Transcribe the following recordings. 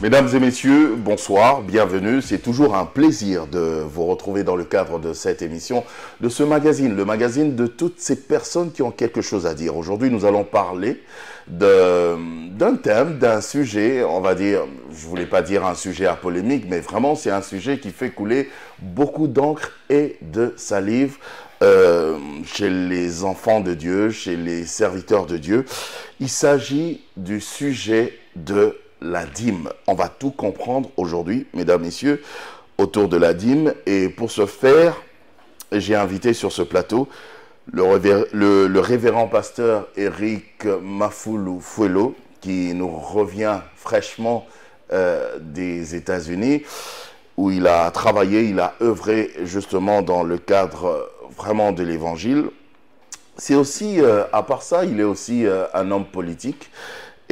Mesdames et messieurs, bonsoir, bienvenue. C'est toujours un plaisir de vous retrouver dans le cadre de cette émission, de ce magazine, le magazine de toutes ces personnes qui ont quelque chose à dire. Aujourd'hui, nous allons parler d'un thème, d'un sujet, on va dire, je ne voulais pas dire un sujet à polémique, mais vraiment c'est un sujet qui fait couler beaucoup d'encre et de salive chez les enfants de Dieu, chez les serviteurs de Dieu. Il s'agit du sujet de la dîme. On va tout comprendre aujourd'hui, mesdames, messieurs, autour de la dîme. Et pour ce faire, j'ai invité sur ce plateau le révérend pasteur Eric Mafulu Fuelo, qui nous revient fraîchement des États-Unis, où il a travaillé, il a œuvré justement dans le cadre vraiment de l'Évangile. C'est aussi, à part ça, il est aussi un homme politique.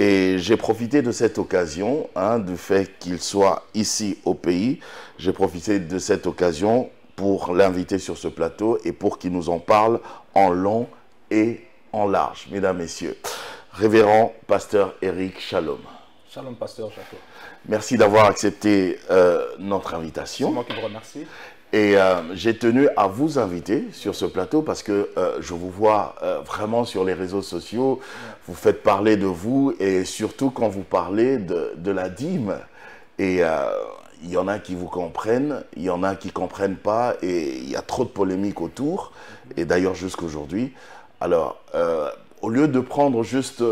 Et j'ai profité de cette occasion, du fait qu'il soit ici au pays, j'ai profité de cette occasion pour l'inviter sur ce plateau et pour qu'il nous en parle en long et en large. Mesdames, Messieurs, révérend pasteur Eric, shalom. Shalom, pasteur Jacob. Merci d'avoir accepté notre invitation. C'est moi qui vous remercie. Et j'ai tenu à vous inviter sur ce plateau parce que je vous vois vraiment sur les réseaux sociaux, vous faites parler de vous et surtout quand vous parlez de la dîme. Et il y en a qui vous comprennent, il y en a qui ne comprennent pas et il y a trop de polémiques autour. Et d'ailleurs jusqu'aujourd'hui. Alors, au lieu de prendre juste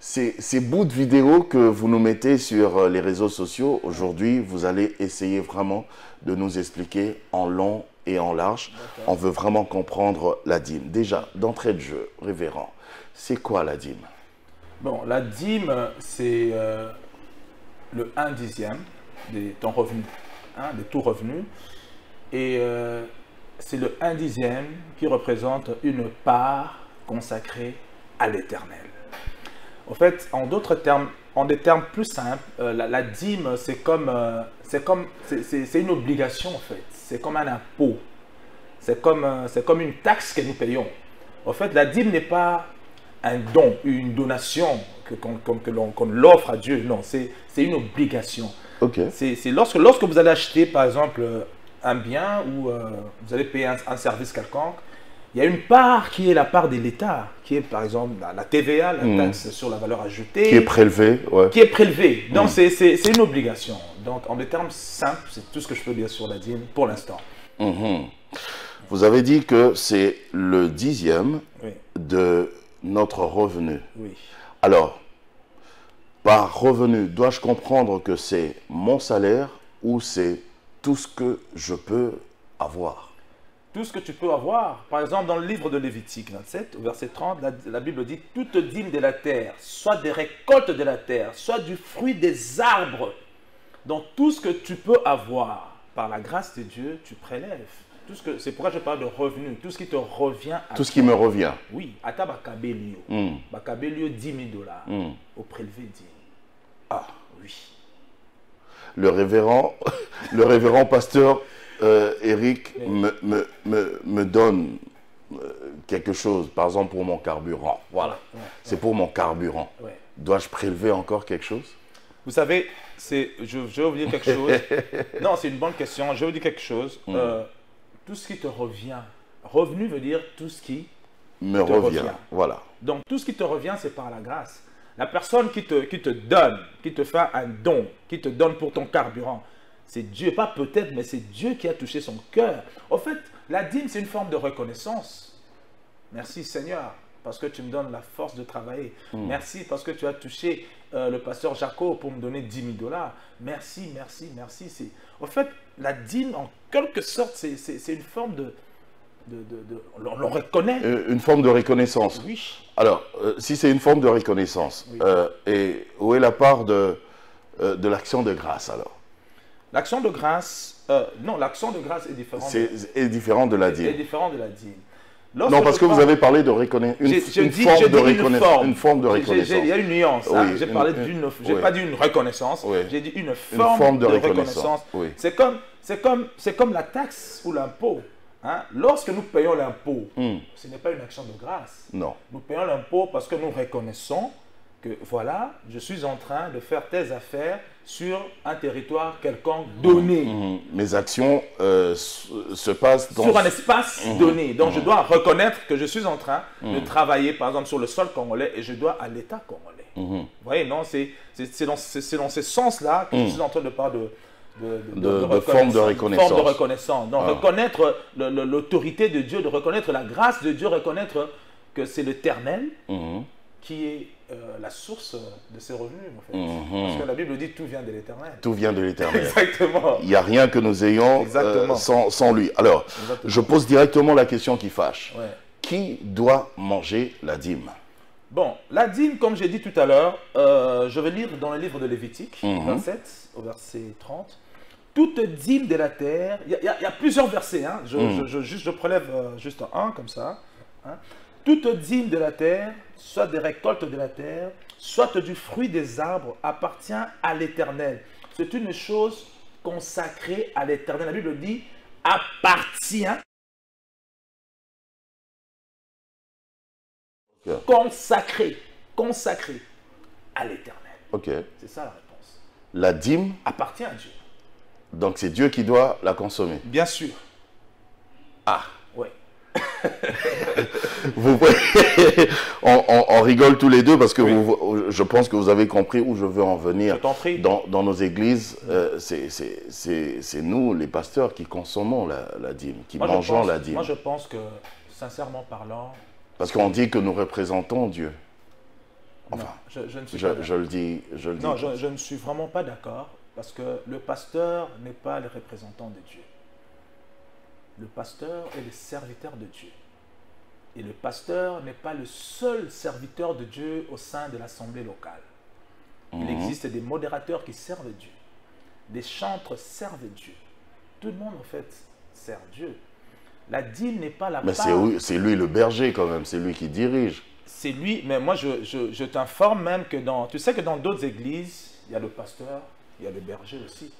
ces bouts de vidéos que vous nous mettez sur les réseaux sociaux, aujourd'hui, vous allez essayer vraiment de nous expliquer en long et en large. On veut vraiment comprendre la dîme. Déjà, d'entrée de jeu, révérend, c'est quoi la dîme? Bon, la dîme, c'est le 1/10 de ton revenu, de tout revenu. Et c'est le 1/10 qui représente une part consacrée à l'Éternel. En fait, en d'autres termes, en des termes plus simples, la dîme, c'est une obligation en fait. C'est comme un impôt. C'est comme une taxe que nous payons. En fait, la dîme n'est pas un don, une donation qu'on l'offre à Dieu. Non, c'est une obligation. Okay. C'est lorsque vous allez acheter, par exemple, un bien ou vous allez payer un service quelconque, il y a une part qui est la part de l'État, qui est par exemple la TVA, la taxe sur la valeur ajoutée. Qui est prélevée, ouais. Qui est prélevée. Donc c'est une obligation. Donc en des termes simples, c'est tout ce que je peux dire sur la dîme pour l'instant. Vous avez dit que c'est le 10e de notre revenu. Oui. Alors, par revenu, dois-je comprendre que c'est mon salaire ou c'est tout ce que je peux avoir? Tout ce que tu peux avoir. Par exemple, dans le livre de Lévitique 27, au verset 30, la Bible dit « Toute dîme de la terre, soit des récoltes de la terre, soit du fruit des arbres. » Donc, tout ce que tu peux avoir, par la grâce de Dieu, tu prélèves. C'est pourquoi je parle de revenu. Tout ce qui te revient à tout ce qui me revient. Oui. Ata bakabelio. Bakabelio 10 000 $. Au prélevé 10 000. Ah, oui. Le révérend pasteur Eric me donne quelque chose, par exemple pour mon carburant. Voilà, c'est pour mon carburant. Ouais. Dois-je prélever encore quelque chose? Vous savez, je vais vous dire quelque chose. Non, c'est une bonne question. Je vais vous dire quelque chose. Tout ce qui te revient. Revenu veut dire tout ce qui me revient. Voilà. Donc, tout ce qui te revient, c'est par la grâce. La personne qui te donne, qui te fait un don, qui te donne pour ton carburant, c'est Dieu, pas peut-être, mais c'est Dieu qui a touché son cœur. En fait, la dîme, c'est une forme de reconnaissance. Merci Seigneur, parce que tu me donnes la force de travailler. Merci parce que tu as touché le pasteur Jacob pour me donner 10 000 $. Merci, merci, merci. En fait, la dîme, en quelque sorte, c'est une forme on le reconnaît. Une forme de reconnaissance. Oui. Alors, si c'est une forme de reconnaissance, oui. Et où est la part de l'action de grâce alors? L'action de grâce, non, l'action de grâce est différente. Est différent de la dîme. Est différent de la dîme. Non, parce que vous avez parlé de reconnaissance. Une forme de reconnaissance. Il y a une nuance. Oui, j'ai parlé d'une. J'ai pas dit une reconnaissance. Oui. J'ai dit une forme de reconnaissance. Oui. C'est comme la taxe ou l'impôt. Lorsque nous payons l'impôt, ce n'est pas une action de grâce. Non. Nous payons l'impôt parce que nous reconnaissons que voilà, je suis en train de faire tes affaires sur un territoire quelconque donné. Mes actions se passent dans... Sur un espace donné. Donc je dois reconnaître que je suis en train de travailler, par exemple, sur le sol congolais et je dois à l'État congolais. Vous voyez, non, c'est dans ce sens-là que je suis en train de parler de forme de reconnaissance. Forme de reconnaissance. Donc reconnaître l'autorité de Dieu, de reconnaître la grâce de Dieu, reconnaître que c'est l'Éternel qui est la source de ses revenus, en fait. Parce que la Bible dit tout vient de l'Éternel. Tout vient de l'Éternel. Exactement. Il n'y a rien que nous ayons sans lui. Alors, je pose directement la question qui fâche. Ouais. Qui doit manger la dîme? Bon, la dîme, comme j'ai dit tout à l'heure, je vais lire dans le livre de Lévitique, 27 au verset 30. Toute dîme de la terre, il y a plusieurs versets, hein. Je prélève juste un comme ça. Hein. Toute dîme de la terre, soit des récoltes de la terre, soit du fruit des arbres, appartient à l'Éternel. C'est une chose consacrée à l'Éternel. La Bible dit appartient. Consacré à l'Éternel. Ok. C'est ça la réponse. La dîme appartient à Dieu. Donc c'est Dieu qui doit la consommer. Bien sûr. Ah. Oui. on rigole tous les deux parce que je pense que vous avez compris où je veux en venir. Je t'en prie. Dans nos églises, c'est nous, les pasteurs, qui consommons la dîme, qui mangeons la dîme. Moi, je pense que, sincèrement parlant... Parce qu'on dit que nous représentons Dieu. Enfin, non, je ne suis pas je le dis. Non, je ne suis vraiment pas d'accord parce que le pasteur n'est pas le représentant de Dieu. Le pasteur est le serviteur de Dieu. Et le pasteur n'est pas le seul serviteur de Dieu au sein de l'assemblée locale. Il existe des modérateurs qui servent Dieu. Des chantres servent Dieu. Tout le monde, en fait, sert Dieu. La dîme n'est pas la part... Mais c'est lui le berger, quand même. C'est lui qui dirige. C'est lui, mais moi, je t'informe même que tu sais que dans d'autres églises, il y a le pasteur, il y a le berger aussi.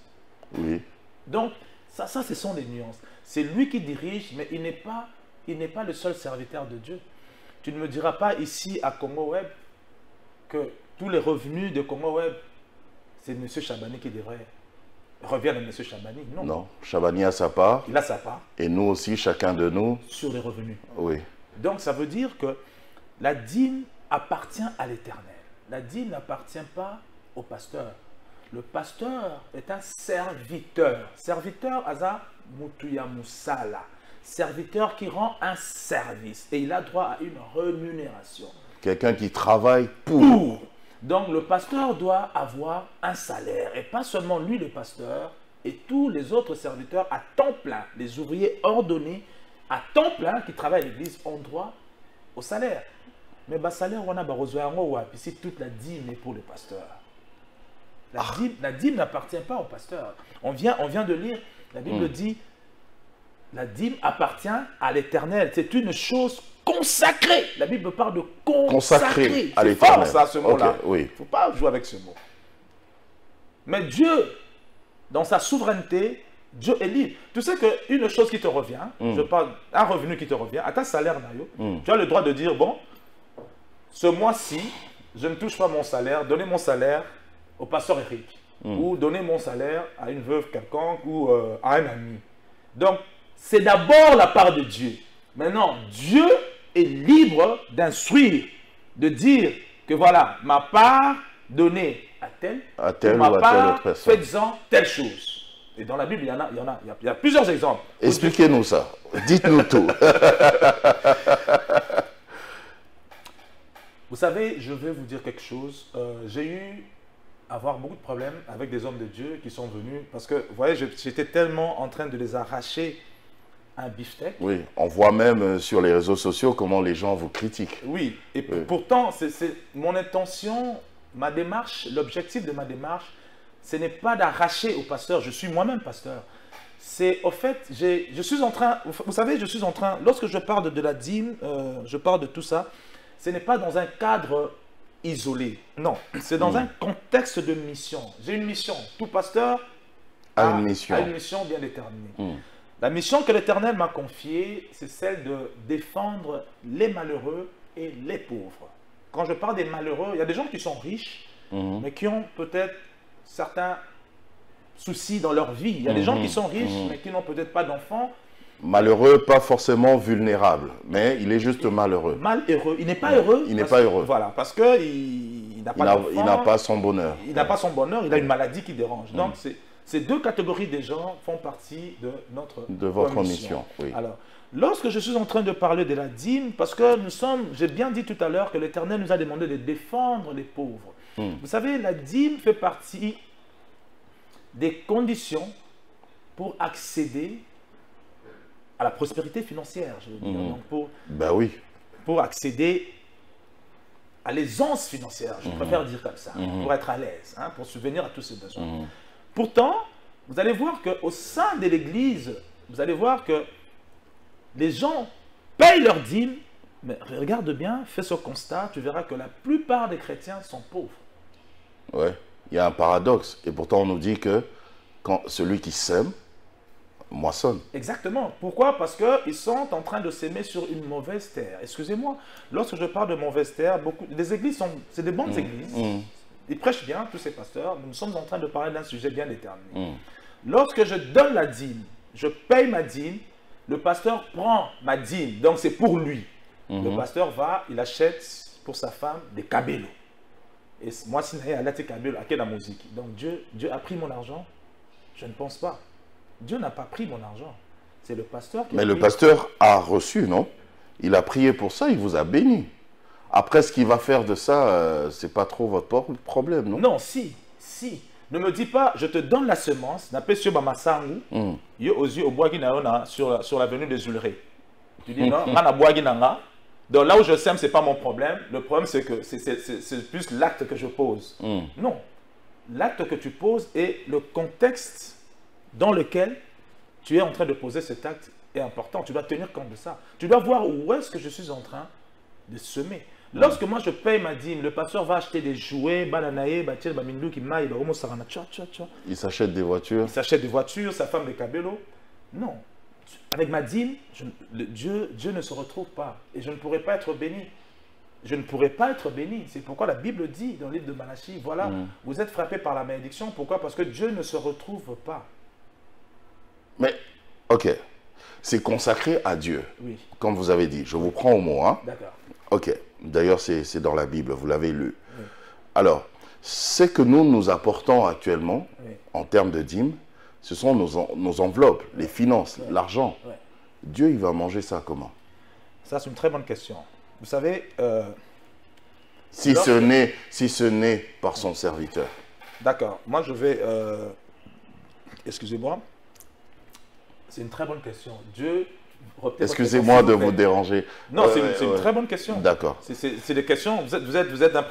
Oui. Donc, ça ce sont des nuances. C'est lui qui dirige, mais il n'est pas le seul serviteur de Dieu. Tu ne me diras pas ici à Congo Web que tous les revenus de Congo Web, c'est M. Chabani qui devrait revenir à M. Chabani. Non. Non, Chabani a sa part. Il a sa part. Et nous aussi, chacun de nous. Sur les revenus. Oui. Donc, ça veut dire que la dîme appartient à l'Éternel. La dîme n'appartient pas au pasteur. Le pasteur est un serviteur. Serviteur, Aza Mutuya Musala. Serviteur qui rend un service. Et il a droit à une rémunération. Quelqu'un qui travaille pour. Donc le pasteur doit avoir un salaire. Et pas seulement lui, le pasteur, et tous les autres serviteurs à temps plein. Les ouvriers ordonnés à temps plein qui travaillent à l'église ont droit au salaire. Mais le salaire, on a besoin ici toute la dîme est pour le pasteur. La dîme n'appartient pas au pasteur. On vient de lire, la Bible dit, la dîme appartient à l'Éternel. C'est une chose consacrée. La Bible parle de consacrée. À c'est l'Éternel. fort ça, ce mot-là. Okay, oui. Il ne faut pas jouer avec ce mot. Mais Dieu, dans sa souveraineté, Dieu est libre. Tu sais qu'une chose qui te revient, je parle un revenu qui te revient, à ta salaire, tu as le droit de dire, bon, ce mois-ci, je ne touche pas mon salaire, donnez mon salaire au pasteur Eric, ou donnez mon salaire à une veuve quelconque, ou à un ami. Donc, c'est d'abord la part de Dieu. Maintenant, Dieu est libre d'instruire, de dire que voilà, ma part donnée à tel ou à telle autre personne. Faites-en telle chose. Et dans la Bible, il y a plusieurs exemples. Expliquez-nous ça. Dites-nous tout. Vous savez, je vais vous dire quelque chose. J'ai eu à avoir beaucoup de problèmes avec des hommes de Dieu qui sont venus. Parce que, vous voyez, j'étais tellement en train de les arracher un beefsteak. Oui, on voit même sur les réseaux sociaux comment les gens vous critiquent. Oui, et pourtant, c'est mon intention, ma démarche, l'objectif de ma démarche, ce n'est pas d'arracher au pasteur. Je suis moi-même pasteur. C'est, au fait, je suis en train, vous savez, je suis en train, lorsque je parle de la dîme, je parle de tout ça, ce n'est pas dans un cadre isolé. Non, c'est dans un contexte de mission. J'ai une mission. Tout pasteur a une mission bien déterminée. La mission que l'Éternel m'a confiée, c'est celle de défendre les malheureux et les pauvres. quand je parle des malheureux, il y a des gens qui sont riches, mais qui ont peut-être certains soucis dans leur vie. Il y a des gens qui sont riches, mais qui n'ont peut-être pas d'enfants. Malheureux, pas forcément vulnérable, mais il est juste malheureux. Malheureux. Il n'est pas heureux. Il n'est pas heureux. Voilà, parce qu'il n'a pas d'enfant. Il n'a pas son bonheur. Il n'a pas son bonheur, il a une maladie qui dérange. Donc, ces deux catégories de gens font partie de votre mission. Oui. Alors, lorsque je suis en train de parler de la dîme, parce que j'ai bien dit tout à l'heure que l'Éternel nous a demandé de défendre les pauvres. Vous savez, la dîme fait partie des conditions pour accéder à la prospérité financière, je veux dire. Donc ben oui. Pour accéder à l'aisance financière, je préfère dire comme ça, pour être à l'aise, hein, pour subvenir à tous ces besoins. Pourtant, vous allez voir qu'au sein de l'Église, vous allez voir que les gens payent leurs dîmes, mais regarde bien, fais ce constat, tu verras que la plupart des chrétiens sont pauvres. Ouais, il y a un paradoxe. Et pourtant, on nous dit que quand celui qui sème, moissonne. Exactement. Pourquoi? Parce qu'ils sont en train de s'aimer sur une mauvaise terre. Excusez-moi, lorsque je parle de mauvaise terre, les églises c'est des bonnes églises. Ils prêchent bien, tous ces pasteurs. Nous sommes en train de parler d'un sujet bien déterminé. Lorsque je donne la dîme, je paye ma dîme, le pasteur prend ma dîme, donc c'est pour lui. Le pasteur va, il achète pour sa femme des cabellos. Et moi, si je n'ai pas de cabellos, à quelle musique? Donc Dieu a pris mon argent? Je ne pense pas. Dieu n'a pas pris mon argent. C'est le pasteur qui a pris. Mais le pasteur a reçu, non? Il a prié pour ça, il vous a béni. Après, ce qu'il va faire de ça, c'est pas trop votre problème, non? Non, si. Ne me dis pas, je te donne la semence, n'a pas sur Bamasangu, aux yeux au bois sur l'avenue des Ulrés. Tu dis non, donc là où je sème, ce n'est pas mon problème. Le problème, c'est que c'est plus l'acte que je pose. Non. L'acte que tu poses et le contexte dans lequel tu es en train de poser cet acte est important. Tu dois tenir compte de ça. Tu dois voir où est-ce que je suis en train de semer. Lorsque moi je paye ma dîme, le pasteur va acheter des jouets, il s'achète des voitures. Il s'achète des voitures, sa femme des cabellos. Non. Avec ma dîme, Dieu ne se retrouve pas. Et je ne pourrai pas être béni. Je ne pourrai pas être béni. C'est pourquoi la Bible dit dans le livre de Malachie, voilà, vous êtes frappés par la malédiction. Pourquoi? Parce que Dieu ne se retrouve pas. Mais, ok, c'est consacré à Dieu. Oui. Comme vous avez dit, je vous prends au mot. Hein? D'accord. Ok, d'ailleurs c'est dans la Bible, vous l'avez lu. Oui. Alors, ce que nous apportons actuellement, oui, en termes de dîmes, ce sont nos enveloppes, les finances, l'argent. Oui. Dieu, il va manger ça comment? Ça, c'est une très bonne question. Vous savez... si ce n'est par son serviteur. D'accord. Moi, je vais... Excusez-moi. C'est une très bonne question. Diur... Excusez-moi de vous déranger. Non, c'est une très bonne question. D'accord. C'est des questions. Vous êtes un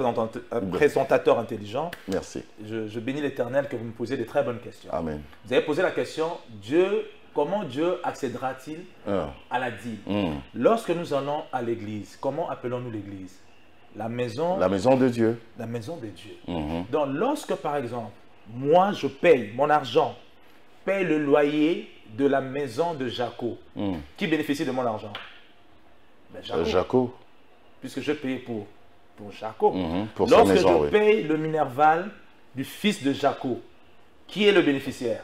présentateur intelligent. Merci. Je bénis l'Éternel que vous me posiez des très bonnes questions. Amen. Vous avez posé la question, comment Dieu accédera-t-il à la dîme? Lorsque nous allons à l'église, comment appelons-nous l'église? La maison de Dieu. La maison de Dieu. Donc, lorsque, par exemple, moi, je paye, mon argent, paye le loyer de la maison de Jaco, qui bénéficie de mon argent? Ben, Jaco. Puisque je paye pour Jaco. Pour sa maison, lorsque je paye le Minerval du fils de Jaco, qui est le bénéficiaire?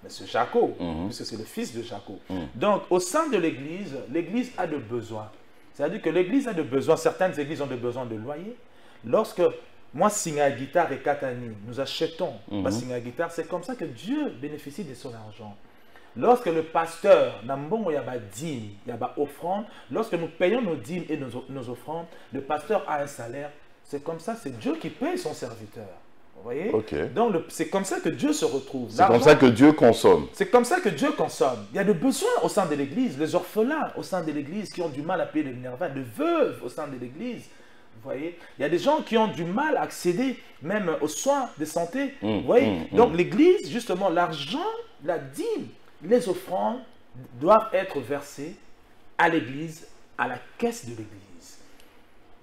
C'est Jaco, puisque c'est le fils de Jaco. Donc, au sein de l'église, l'église a de besoins. C'est-à-dire que l'église a de besoins. Certaines églises ont de besoins de loyer. Lorsque moi, Singa Guitare et Katani, nous achetons Singa Guitare, c'est comme ça que Dieu bénéficie de son argent. Lorsque le pasteur, Nambongo Yaba dîme, Yaba offrande, lorsque nous payons nos dîmes et nos offrandes, le pasteur a un salaire. C'est comme ça, c'est Dieu qui paye son serviteur. Vous voyez? Donc, c'est comme ça que Dieu se retrouve. C'est comme ça que Dieu consomme. C'est comme ça que Dieu consomme. Il y a des besoins au sein de l'église, les orphelins au sein de l'église qui ont du mal à payer les minervales, les veuves au sein de l'église. Vous voyez? Il y a des gens qui ont du mal à accéder même aux soins de santé. Vous voyez? Donc, l'église, justement, l'argent, la dîme, les offrandes doivent être versées à l'église, à la caisse de l'église.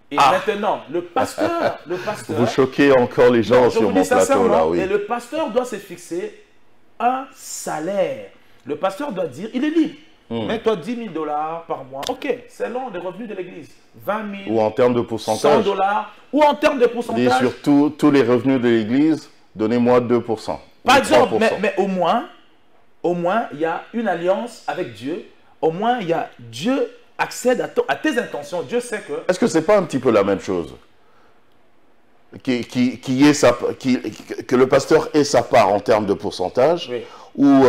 Et maintenant, le pasteur... Vous choquez encore les gens sur mon plateau là, oui. Et le pasteur doit se fixer un salaire. Le pasteur doit dire, il est libre. Mets-toi 10 000 dollars par mois. OK, selon les revenus de l'église. 20 000. Ou en termes de 100 pourcentage. dollars. Ou en termes de Et pourcentage. surtout, tous les revenus de l'église, donnez-moi 2%. Par ou exemple, 3%. mais au moins, il y a une alliance avec Dieu. Au moins, Dieu accède à tes intentions. Dieu sait que... Est-ce que c'est pas un petit peu la même chose? Que le pasteur ait sa part en termes de pourcentage, Oui. ou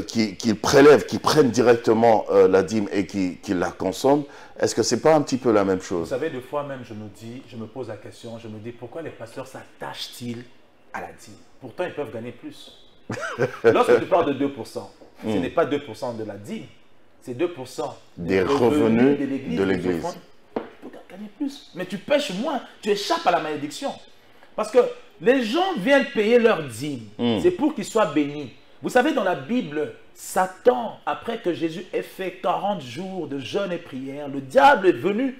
qu'il prélève, qu'il prenne directement la dîme et qu'il la consomme. Est-ce que c'est pas un petit peu la même Vous chose? savez, des fois même, je me pose la question, je me dis, pourquoi les pasteurs s'attachent-ils à la dîme? Pourtant, ils peuvent gagner plus. Lorsque tu parles de 2%, ce n'est pas 2% de la dîme, c'est 2% Des revenus de de l'église. Tu peux gagner plus, mais tu pêches moins, tu échappes à la malédiction. Parce que les gens viennent payer leur dîme, c'est pour qu'ils soient bénis. Vous savez, dans la Bible, Satan, après que Jésus ait fait 40 jours de jeûne et prière, le diable est venu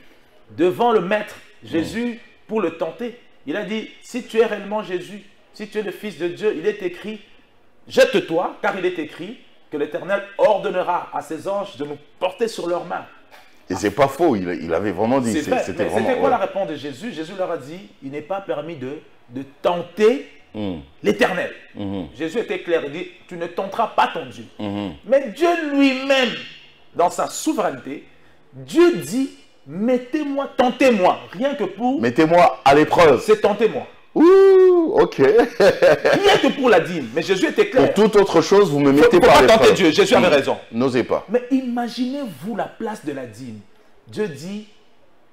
devant le maître Jésus pour le tenter. Il a dit, si tu es réellement Jésus, si tu es le Fils de Dieu, il est écrit, jette-toi, car il est écrit que l'Éternel ordonnera à ses anges de nous porter sur leurs mains. Et c'est pas faux, il avait vraiment dit. C'est vrai, C'était mais vraiment. c'était quoi la réponse de Jésus? Jésus leur a dit, il n'est pas permis de tenter l'Éternel. Jésus était clair, il dit, tu ne tenteras pas ton Dieu. Mais Dieu lui-même, dans sa souveraineté, Dieu dit, mettez-moi, tentez-moi, rien que pour... Mettez-moi à l'épreuve. C'est tentez-moi. Ouh, ok. Rien que pour la dîme. Mais Jésus était clair. Pour toute autre chose, vous me Faut mettez pas à pas tenter l'épreuve. Dieu, Jésus avait raison. N'osez pas. Mais imaginez-vous la place de la dîme. Dieu dit,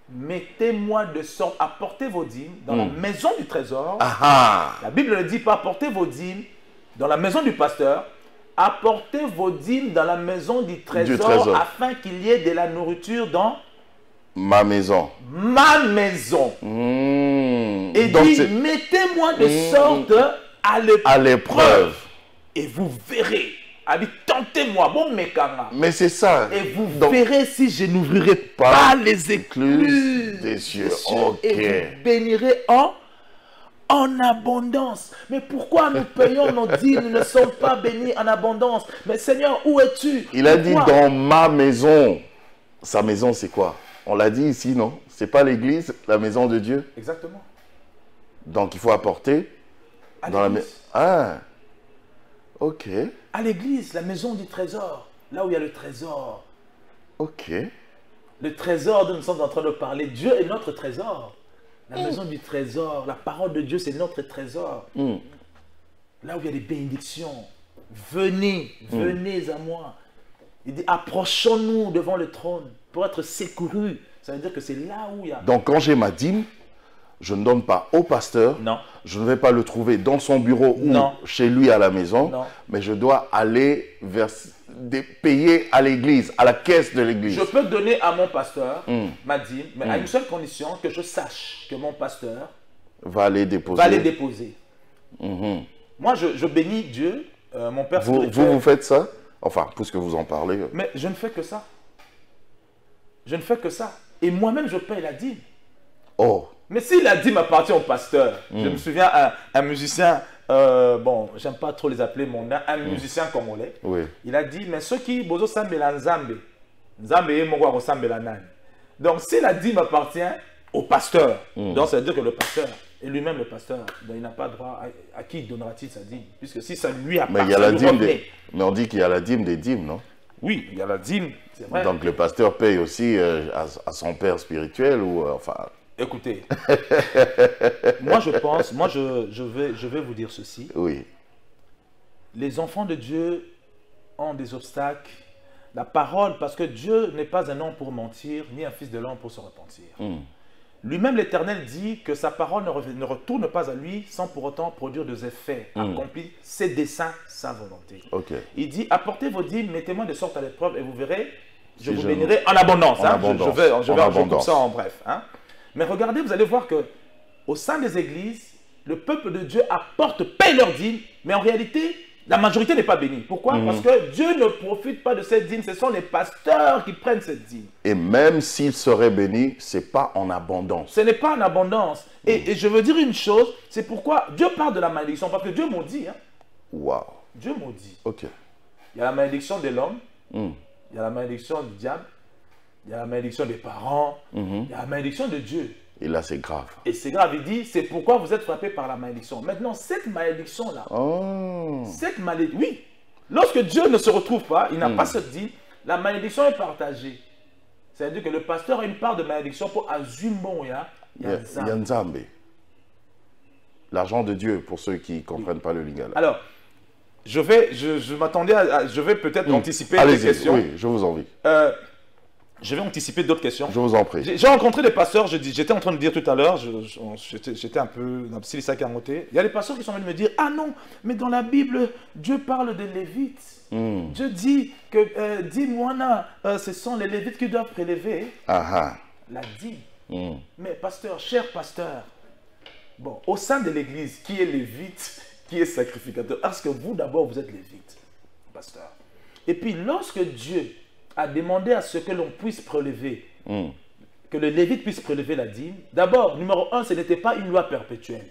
mettez-moi de sorte, apportez vos dîmes dans la maison du trésor. Ah La Bible ne dit pas, apportez vos dîmes dans la maison du pasteur. Apportez vos dîmes dans la maison du trésor, afin qu'il y ait de la nourriture dans ma maison. Ma maison. Et donc dit, mettez-moi de sorte à l'épreuve. Et vous verrez. Elle dit, tentez-moi, bon mécana. Mais c'est ça. Et vous verrez si je n'ouvrirai pas les écluses des cieux. Et vous bénirez en abondance. Mais pourquoi nous payons nos dîmes, nous ne sommes pas bénis en abondance? Mais Seigneur, où es-tu? Il a dit dans ma maison. Sa maison, c'est quoi? On l'a dit ici, non? C'est pas l'église, la maison de Dieu? Exactement. Donc il faut apporter à dans la maison. Ah, ok. À l'église, la maison du trésor, là où il y a le trésor. Ok. Le trésor dont nous sommes en train de parler, Dieu est notre trésor. La maison du trésor, la parole de Dieu, c'est notre trésor. Là où il y a des bénédictions, venez à moi. Il dit, approchons-nous devant le trône pour être secourus. Ça veut dire que c'est là où il y a... Donc quand j'ai ma dîme, je ne donne pas au pasteur. Non. Je ne vais pas le trouver dans son bureau ou chez lui à la maison. Non. Mais je dois aller payer à l'église, à la caisse de l'église. Je peux donner à mon pasteur ma dîme, mais à une seule condition, que je sache que mon pasteur va aller déposer. Moi, je bénis Dieu, mon père spirituel. Vous faites ça? Enfin, puisque vous en parlez. Mais je ne fais que ça. Je ne fais que ça. Et moi-même, je paye la dîme. Oh. Mais si la dîme appartient au pasteur, je me souviens, un musicien, bon, j'aime pas trop les appeler mon nom, un musicien congolais, il a dit, mais ceux qui bozo sambela nzambe, nzambe ye moko sambela nani. Donc, si la dîme appartient au pasteur, donc ça veut dire que le pasteur est lui-même le pasteur, donc il n'a pas droit à qui donnera-t-il sa dîme? Puisque si ça lui appartient, mais il y a la dîme mais on dit qu'il y a la dîme des dîmes, non? Oui, il y a la dîme, c'est vrai. Donc le pasteur paye aussi à son père spirituel ou enfin... Écoutez, moi je pense, je vais vous dire ceci. Oui. Les enfants de Dieu ont des obstacles. La parole, parce que Dieu n'est pas un homme pour mentir, ni un fils de l'homme pour se repentir. Lui-même, l'Éternel dit que sa parole ne retourne pas à lui sans pour autant produire des effets, accomplir ses desseins, sa volonté. Il dit, apportez vos dîmes, mettez-moi de sorte à l'épreuve et vous verrez, je vous bénirai en abondance. Je coupe ça en bref. Mais regardez, vous allez voir que au sein des églises, le peuple de Dieu paye leurs dîmes, mais en réalité, la majorité n'est pas bénie. Pourquoi? Parce que Dieu ne profite pas de cette dîme, ce sont les pasteurs qui prennent cette dîme. Et même s'ils seraient bénis, ce n'est pas en abondance. Ce n'est pas en abondance. Et je veux dire une chose, c'est pourquoi Dieu parle de la malédiction, parce que Dieu maudit. Wow. Dieu maudit. Ok. Il y a la malédiction de l'homme, Mm. Il y a la malédiction du diable, il y a la malédiction des parents, il y a la malédiction de Dieu. Et là, c'est grave. Et c'est grave, il dit, c'est pourquoi vous êtes frappés par la malédiction. Maintenant, cette malédiction-là, Oh. cette malédiction, oui, lorsque Dieu ne se retrouve pas, il n'a pas ce dit, la malédiction est partagée. C'est-à-dire que le pasteur a une part de malédiction pour Azumboya. Yanzambe. L'argent de Dieu, pour ceux qui ne comprennent pas le lingala. Alors, je m'attendais je vais peut-être anticiper des Allez-y, questions. oui, je vous en prie. Je vais anticiper d'autres questions. Je vous en prie. J'ai rencontré des pasteurs, j'étais en train de dire tout à l'heure, j'étais un peu dans Silissa Kamoté. Il y a des pasteurs qui sont venus me dire, ah non, mais dans la Bible, Dieu parle des Lévites. Dieu dit que, dis-moi, ce sont les Lévites qui doivent prélever Ah la dîme. Mais pasteur, cher pasteur, bon, au sein de l'église, qui est lévite, qui est sacrificateur? Parce que vous d'abord, vous êtes lévite, pasteur. Et puis lorsque Dieu a demandé à ce que l'on puisse prélever, que le lévite puisse prélever la dîme, d'abord, numéro 1, ce n'était pas une loi perpétuelle.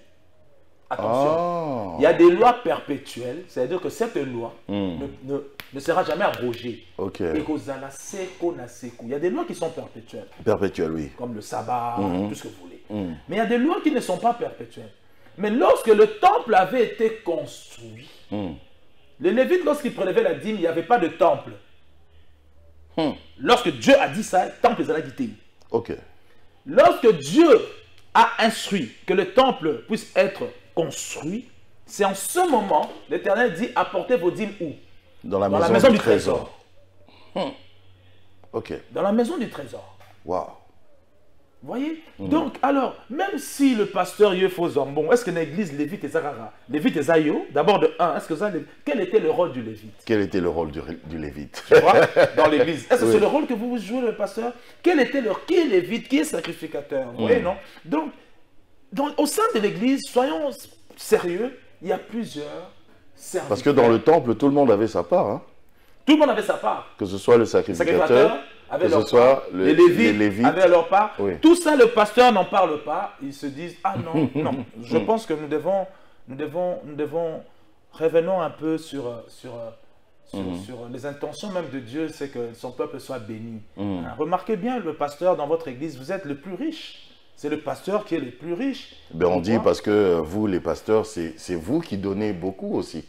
Attention, il y a des lois perpétuelles, c'est-à-dire que cette loi ne sera jamais abrogée. Ok. Il y a des lois qui sont perpétuelles. Perpétuel, oui. Comme le sabbat, tout ce que vous voulez. Mais il y a des lois qui ne sont pas perpétuelles. Mais lorsque le temple avait été construit, les Lévites, lorsqu'ils prélevaient la dîme, il n'y avait pas de temple. Lorsque Dieu a dit ça, le temple les a quittés. Ok. Lorsque Dieu a instruit que le temple puisse être construit, c'est en ce moment, l'Éternel dit, apportez vos dîmes où? Dans la maison, maison du trésor. Ok. Dans la maison du trésor. Waouh. Vous voyez? Donc, alors, même si le pasteur Yefo Zambon, est-ce que l'église Lévite et Zarara, Lévite et Zayo, d'abord de 1, est-ce que ça, quel était le rôle du Lévite? Quel était le rôle du Lévite? Tu vois, dans l'église. Est-ce que c'est le rôle que vous jouez, le pasteur? Quel était qui est Lévite, qui est sacrificateur? Vous voyez, non? Donc, au sein de l'église, soyons sérieux, il y a plusieurs serviteurs. Parce que dans le temple, tout le monde avait sa part. Hein? Tout le monde avait sa part. Que ce soit le sacrificateur, que ce soit les Lévites avaient leur part. Oui. Tout ça, le pasteur n'en parle pas. Ils se disent, ah non, non. Je pense que nous devons revenons un peu sur les intentions même de Dieu, c'est que son peuple soit béni. Hein, remarquez bien, le pasteur dans votre église, vous êtes le plus riche. C'est le pasteur qui est le plus riche. Ben on dit parce que vous, les pasteurs, c'est vous qui donnez beaucoup aussi.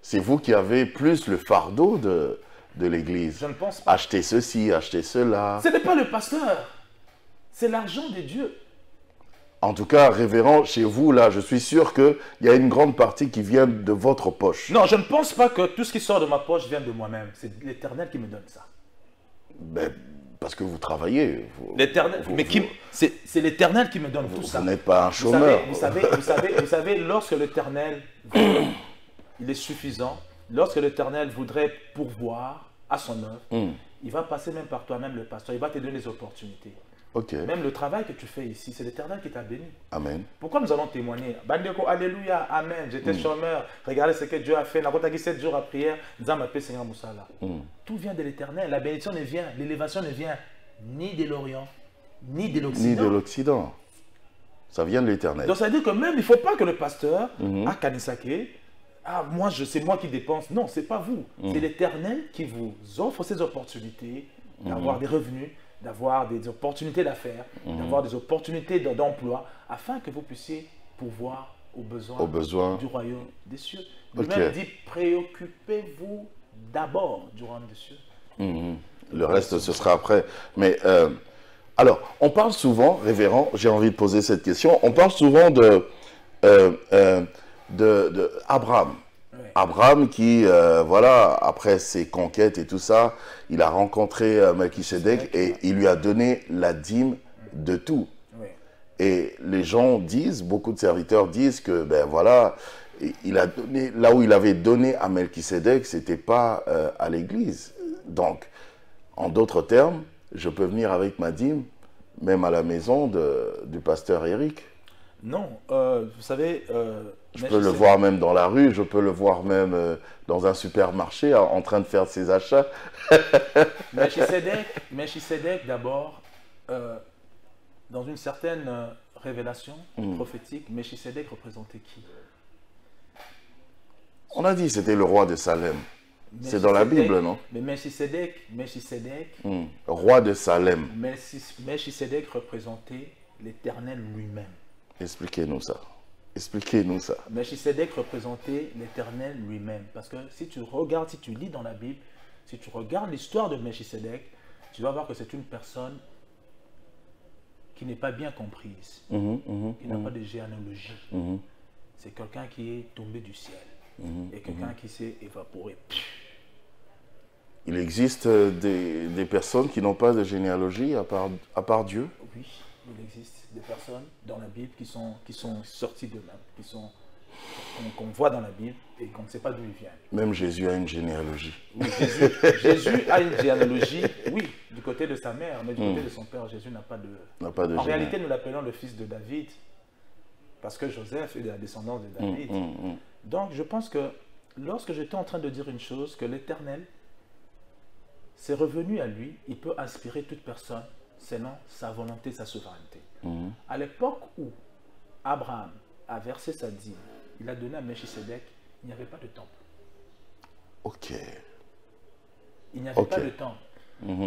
C'est vous qui avez plus le fardeau de l'église. Je ne pense pas. Acheter ceci, acheter cela. Ce n'est pas le pasteur. C'est l'argent de Dieu. En tout cas, révérend, chez vous, là, je suis sûr qu'il y a une grande partie qui vient de votre poche. Non, je ne pense pas que tout ce qui sort de ma poche vient de moi-même. C'est l'Éternel qui me donne ça. Ben, parce que vous travaillez. L'Éternel, mais c'est l'Éternel qui me donne tout ça. Vous n'êtes pas un chômeur. Vous savez, lorsque l'Éternel, il est suffisant, lorsque l'Éternel voudrait pourvoir à son œuvre, il va passer même par toi-même, le pasteur, il va te donner des opportunités. Okay. Même le travail que tu fais ici, c'est l'Éternel qui t'a béni. Amen. Pourquoi nous allons témoigner? Bandeko, alléluia, amen, j'étais chômeur, regardez ce que Dieu a fait, n'a pas 7 jours à prière, Seigneur Moussala. Tout vient de l'Éternel, la bénédiction ne vient, l'élévation ne vient ni de l'Orient, ni de l'Occident. Ni de l'Occident. Ça vient de l'Éternel. Donc ça veut dire que même, il ne faut pas que le pasteur, à Kanisake, ah, moi, c'est moi qui dépense. Non, ce n'est pas vous. C'est l'Éternel qui vous offre ces opportunités d'avoir des revenus, d'avoir des opportunités d'affaires, d'avoir des opportunités d'emploi, afin que vous puissiez pourvoir aux besoins du royaume des cieux. Lui-même dit, préoccupez-vous d'abord du royaume des cieux. Le reste, ce sera après. Mais, alors, on parle souvent, révérend, j'ai envie de poser cette question, on parle souvent de Abraham. Oui. Abraham qui, voilà, après ses conquêtes et tout ça, il a rencontré Melchisedec et il lui a donné la dîme de tout. Oui. Et les gens disent, beaucoup de serviteurs disent que, ben voilà, il a donné, là où il avait donné à Melchisedec, ce n'était pas à l'église. Donc, en d'autres termes, je peux venir avec ma dîme, même à la maison du pasteur Eric. Non, vous savez... je peux le voir même dans la rue, je peux le voir même dans un supermarché en train de faire ses achats. Melchisedec d'abord, dans une certaine révélation prophétique, Melchisedec représentait qui? On a dit que c'était le roi de Salem. C'est dans la Bible, non? Mais Melchisedec, Roi de Salem. Melchisedec représentait l'Éternel lui-même. Expliquez-nous ça. Expliquez-nous ça. Melchisedec représentait l'Éternel lui-même. Parce que si tu regardes, si tu lis dans la Bible, si tu regardes l'histoire de Melchisedec, tu vas voir que c'est une personne qui n'est pas bien comprise, qui n'a pas de généalogie. C'est quelqu'un qui est tombé du ciel et quelqu'un qui s'est évaporé. Il existe des personnes qui n'ont pas de généalogie à part Dieu? Oui, il existe des personnes dans la Bible qui sont sorties d'eux-mêmes, qu'on voit dans la Bible et qu'on ne sait pas d'où ils viennent. Même Jésus a une généalogie. Oui, Jésus a une généalogie, oui, du côté de sa mère, mais du côté de son père, Jésus n'a pas de... En réalité, nous l'appelons le fils de David, parce que Joseph est de la descendance de David. Donc, je pense que lorsque j'étais en train de dire une chose, que l'Éternel, c'est revenu à lui, il peut inspirer toute personne selon sa volonté, sa souveraineté. À l'époque où Abraham a versé sa dîme, il a donné à Melchisedec, il n'y avait pas de temple. Ok. Il n'y avait pas de temple.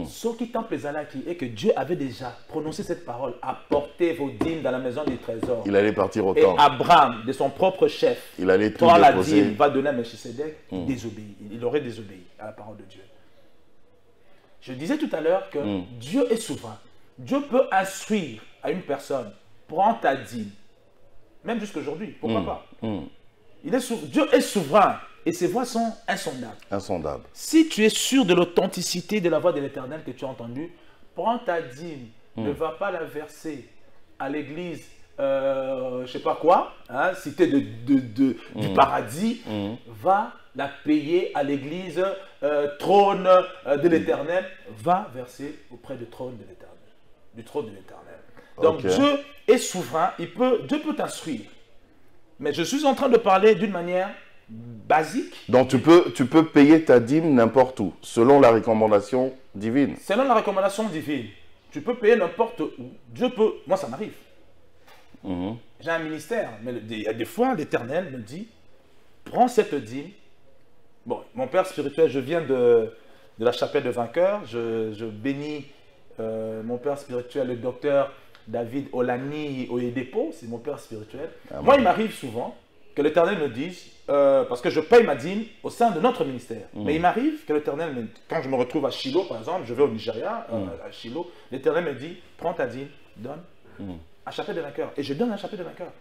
Ce qui temple les Alaki et que Dieu avait déjà prononcé cette parole, apportez vos dîmes dans la maison du trésor. Il allait partir au et temple. Abraham, de son propre chef, il allait tout prend la déposer. dîme, va donner à Melchisedec, il désobéit. Il aurait désobéi à la parole de Dieu. Je disais tout à l'heure que Dieu est souverain. Dieu peut instruire à une personne, prends ta dîme. Même jusqu'aujourd'hui, pourquoi pas? Dieu est souverain et ses voies sont insondables. Insondables. Si tu es sûr de l'authenticité de la voix de l'Éternel que tu as entendue, prends ta dîme, ne va pas la verser à l'église, je ne sais pas quoi, hein, cité du paradis, va la payer à l'église, trône de l'Éternel, va verser auprès du trône de l'Éternel. Du trône de l'Éternel. Donc Dieu est souverain, Dieu peut t'instruire. Mais je suis en train de parler d'une manière basique. Donc tu peux payer ta dîme n'importe où, selon la recommandation divine. Selon la recommandation divine. Tu peux payer n'importe où. Dieu peut... Moi, ça m'arrive. J'ai un ministère, mais il y a des fois, l'Éternel me dit, prends cette dîme. Bon, mon père spirituel, je viens de la chapelle de vainqueurs. Je bénis mon père spirituel, le docteur David Olani Oyedepo, c'est mon père spirituel. Moi, il m'arrive souvent que l'Éternel me dise, parce que je paye ma dîme au sein de notre ministère, mais il m'arrive que l'Éternel, quand je me retrouve à Shiloh, par exemple, je vais au Nigeria, à Shiloh, l'Éternel me dit, prends ta dîme, donne à chapelle de vainqueurs. Et je donne à la chapelle de vainqueurs.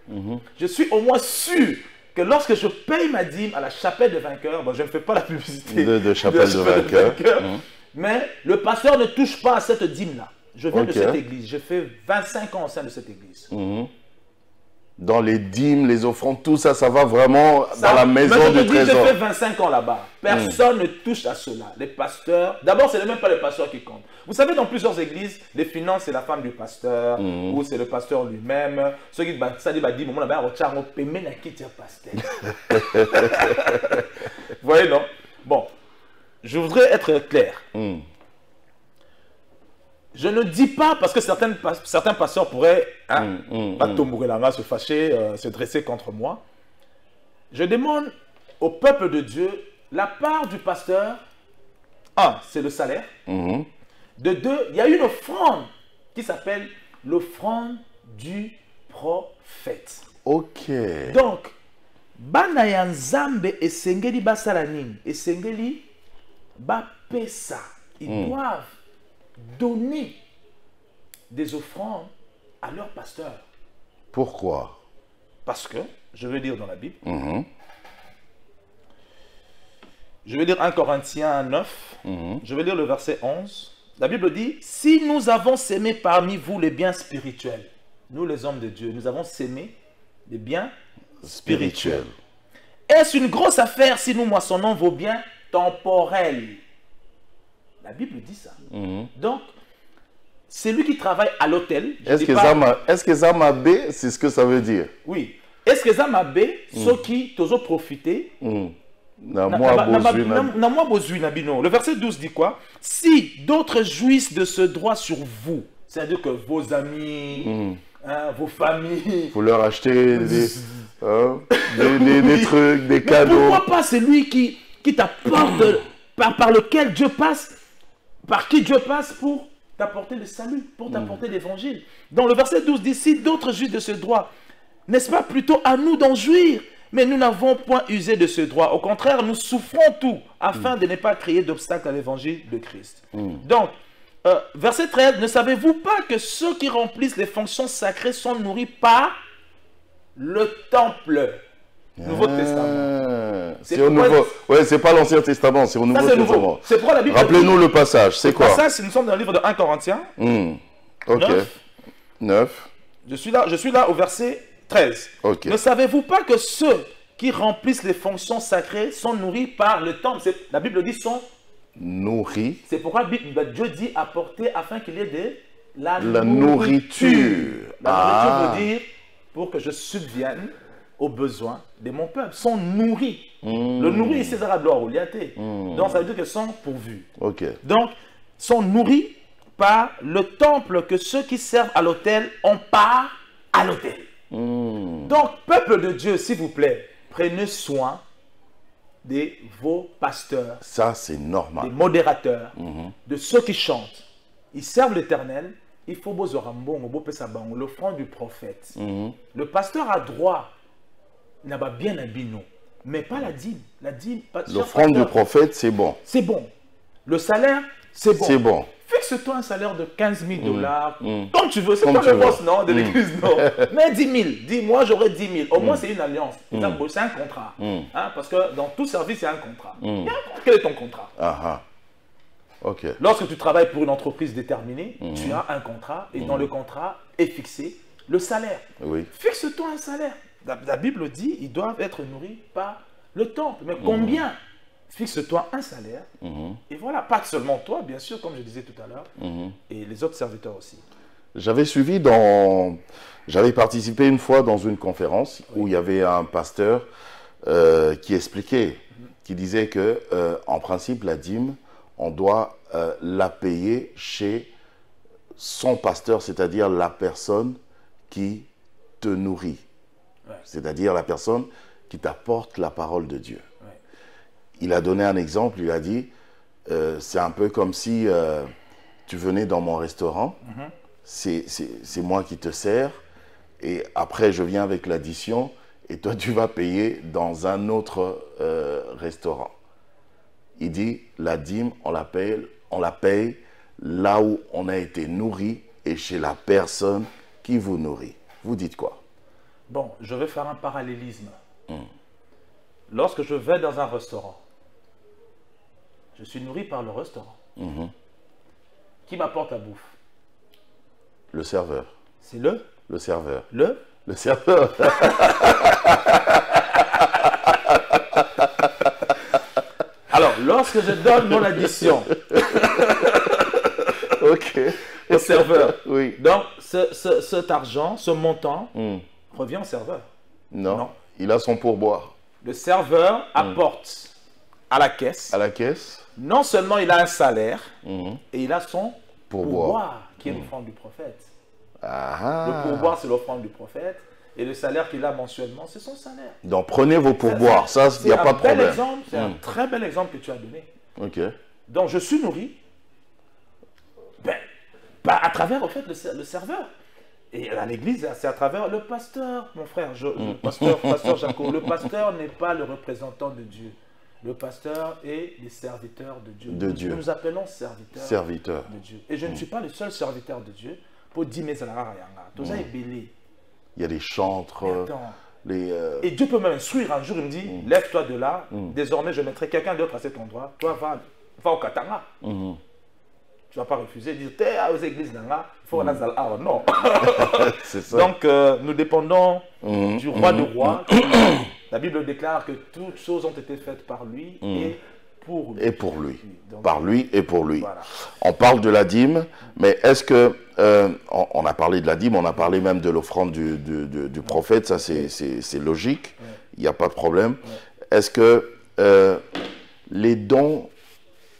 Je suis au moins sûr que lorsque je paye ma dîme à la chapelle de vainqueurs, bon, je ne fais pas la publicité de chapelle de vainqueurs, mais le pasteur ne touche pas à cette dîme-là. Je viens de cette église, je fais 25 ans au sein de cette église. Dans les dîmes, les offrandes, tout ça, ça va vraiment dans la maison du trésor. Je fais 25 ans là-bas. Personne ne touche à cela. Les pasteurs, d'abord, ce n'est même pas les pasteurs qui comptent. Vous savez, dans plusieurs églises, les finances, c'est la femme du pasteur, ou c'est le pasteur lui-même. Ceux qui ça dit, dit, mon là-bas, on peut même quitter pasteur. Vous voyez, non? Bon, je voudrais être clair. Je ne dis pas, parce que certains pasteurs pourraient se fâcher, se dresser contre moi. Je demande au peuple de Dieu la part du pasteur. Un, c'est le salaire. De deux, il y a une offrande qui s'appelle l'offrande du prophète. Ok. Donc, Bana Nzambe esengeli basalanin, esengeli ba pesa. Ils doivent donner des offrandes à leur pasteur. Pourquoi? Parce que, je vais lire dans la Bible, je vais lire 1 Corinthiens 9, je vais lire le verset 11. La Bible dit, si nous avons sémé parmi vous les biens spirituels, nous les hommes de Dieu, nous avons sémé les biens spirituels. Est-ce une grosse affaire si nous moissonnons vos biens temporels? La Bible dit ça. Donc, celui qui travaille à l'hôtel... Est-ce que ça m'a bé, c'est ce que ça veut dire? Oui. Est-ce que ça m'a bé, ceux qui t'ont profité? Le verset 12 dit quoi? Si d'autres jouissent de ce droit sur vous, c'est-à-dire que vos amis, vos familles... Vous leur achetez des trucs, des cadeaux. Pourquoi pas celui qui t'apporte par lequel Dieu passe, par qui Dieu passe pour t'apporter le salut, pour t'apporter l'évangile. Dans le verset 12 dit, si d'autres jouissent de ce droit, n'est-ce pas plutôt à nous d'en jouir? Mais nous n'avons point usé de ce droit. Au contraire, nous souffrons tout afin de ne pas créer d'obstacle à l'évangile de Christ. Donc, verset 13, ne savez-vous pas que ceux qui remplissent les fonctions sacrées sont nourris par le temple? Nouveau Testament. C'est au Nouveau. Ouais, c'est pas l'Ancien Testament, c'est au Nouveau Testament. C'est pourquoi la Bible. Rappelez-nous le passage, c'est quoi? Le passage, nous sommes dans le livre de 1 Corinthiens. Ok. 9. Je suis là au verset 13. Okay. Ne savez-vous pas que ceux qui remplissent les fonctions sacrées sont nourris par le temple? La Bible dit sont nourris. C'est pourquoi Dieu dit apporter afin qu'il y ait de la nourriture. La nourriture veut dire pour que je subvienne aux besoins de mon peuple. Sont nourris. Le nourri, c'est la gloire au liaté. Donc ça veut dire qu'ils sont pourvus. Donc, sont nourris par le temple que ceux qui servent à l'autel ont part à l'autel. Donc, peuple de Dieu, s'il vous plaît, prenez soin de vos pasteurs. Ça, c'est normal. Des modérateurs, de ceux qui chantent. Ils servent l'Éternel. Il faut l'offrande du prophète. Le pasteur a droit, il n'a pas bien habillé, mais pas la dîme. L'offrande du prophète, c'est bon. C'est bon. Le salaire, c'est bon. C'est bon. Fixe-toi un salaire de 15 000 $, comme tu veux. C'est pas le boss, non, de l'église, non. Mais 10 000. Dis-moi, j'aurai 10 000. Au moins, c'est une alliance. C'est un contrat. Hein, parce que dans tout service, il y a un contrat. Quel est ton contrat? Lorsque tu travailles pour une entreprise déterminée, tu as un contrat. Et dans le contrat est fixé le salaire. Fixe-toi un salaire. La Bible dit ils doivent être nourris par le temple. Mais combien? Fixe-toi un salaire. Et voilà, pas seulement toi, bien sûr, comme je disais tout à l'heure, et les autres serviteurs aussi. J'avais participé une fois dans une conférence où il y avait un pasteur qui expliquait, qui disait que, en principe, la dîme, on doit la payer chez son pasteur, c'est-à-dire la personne qui te nourrit. C'est-à-dire la personne qui t'apporte la parole de Dieu. Il a donné un exemple, il a dit, c'est un peu comme si tu venais dans mon restaurant, c'est moi qui te sers, et après je viens avec l'addition, et toi tu vas payer dans un autre restaurant. Il dit, la dîme, on la paye là où on a été nourri, et chez la personne qui vous nourrit. Vous dites quoi? Bon, je vais faire un parallélisme. Lorsque je vais dans un restaurant, je suis nourri par le restaurant. Qui m'apporte la bouffe? Le serveur. C'est le serveur. Le serveur. Alors, lorsque je donne mon addition au serveur, donc cet argent, ce montant, revient au serveur. Non, il a son pourboire. Le serveur apporte à la caisse. Non seulement il a un salaire, et il a son pourboire, qui est l'offrande du prophète. Le pourboire, c'est l'offrande du prophète. Et le salaire qu'il a mensuellement, c'est son salaire. Donc prenez vos pourboires, ça, il n'y a pas de problème. C'est un très bel exemple que tu as donné. Donc je suis nourri à travers, en fait, le serveur. Et à l'église, c'est à travers le pasteur, mon frère, pasteur Jaco. Le pasteur n'est pas le représentant de Dieu. Le pasteur est le serviteur de Dieu. Nous nous appelons serviteurs de Dieu. Et je ne suis pas le seul serviteur de Dieu pour dire mais ça n'a rien. Il y a des chantres. Et Dieu peut m'instruire un jour, il me dit, lève-toi de là, désormais je mettrai quelqu'un d'autre à cet endroit. Toi, va au Katanga. Tu ne vas pas refuser, dire, t'es aux églises, il faut aller à non. Ça. Donc, nous dépendons du roi de rois. La Bible déclare que toutes choses ont été faites par lui et pour lui. Et pour lui. Donc, par lui et pour lui. Voilà. On parle de la dîme, mais est-ce que, on a parlé de la dîme, on a parlé même de l'offrande du prophète, ça c'est logique, il n'y a pas de problème. Est-ce que les dons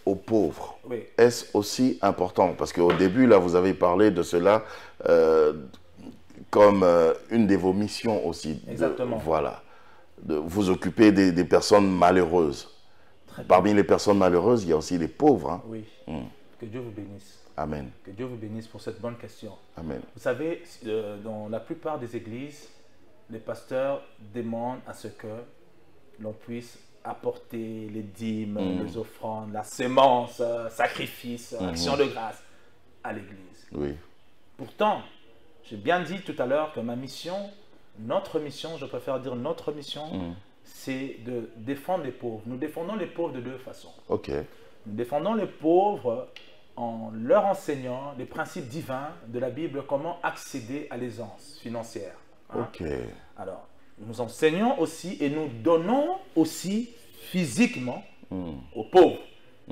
aux pauvres, est-ce aussi important? Parce qu'au début, là, vous avez parlé de cela comme une de vos missions aussi. Exactement. Voilà. De vous occuper des personnes malheureuses. Parmi les personnes malheureuses, il y a aussi les pauvres. Hein. Oui. Que Dieu vous bénisse. Amen. Que Dieu vous bénisse pour cette bonne question. Amen. Vous savez, dans la plupart des églises, les pasteurs demandent à ce que l'on puisse apporter les dîmes, les offrandes, la sémence, sacrifice, action de grâce à l'église. Oui. Pourtant, j'ai bien dit tout à l'heure que ma mission, notre mission, je préfère dire notre mission, c'est de défendre les pauvres. Nous défendons les pauvres de deux façons. Ok. Nous défendons les pauvres en leur enseignant les principes divins de la Bible, comment accéder à l'aisance financière. Hein? Ok. Alors, nous enseignons aussi et nous donnons aussi physiquement aux pauvres.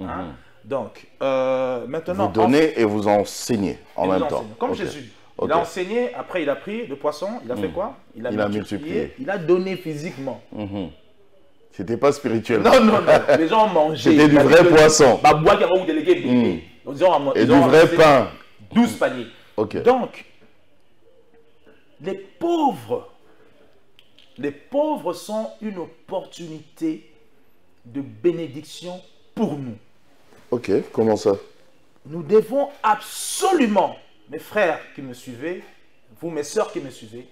Hein? Donc, maintenant... Vous donnez et vous enseignez en et même nous temps. enseignons. Comme Ok. Jésus. Ok. Il a enseigné, après il a pris le poisson, il a fait quoi? Il a multiplié, il a donné physiquement. C'était pas spirituel. Non, non, non. Les gens ont mangé. C'était du vrai poisson. Et du vrai pain. 12 paniers. Ok. Donc, les pauvres sont une opportunité de bénédiction pour nous. Ok, comment ça? Nous devons absolument, mes frères qui me suivez, vous mes sœurs qui me suivez,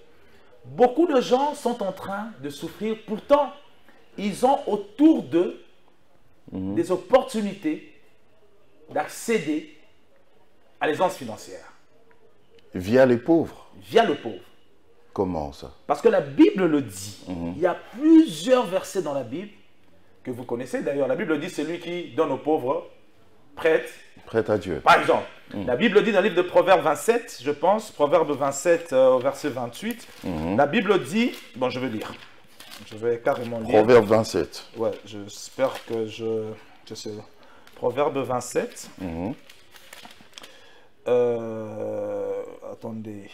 beaucoup de gens sont en train de souffrir. Pourtant, ils ont autour d'eux des opportunités d'accéder à l'aisance financière. Via les pauvres. Via le pauvre. Comment ça? Parce que la Bible le dit. Il y a plusieurs versets dans la Bible que vous connaissez. D'ailleurs, la Bible dit celui qui donne aux pauvres prête. Prête à Dieu. Par exemple, la Bible dit dans le livre de Proverbes 27, je pense, Proverbe 27 au verset 28, la Bible dit, bon je vais lire, je vais carrément lire. Proverbe 27. Ouais, j'espère que je sais. Proverbe 27. Attendez.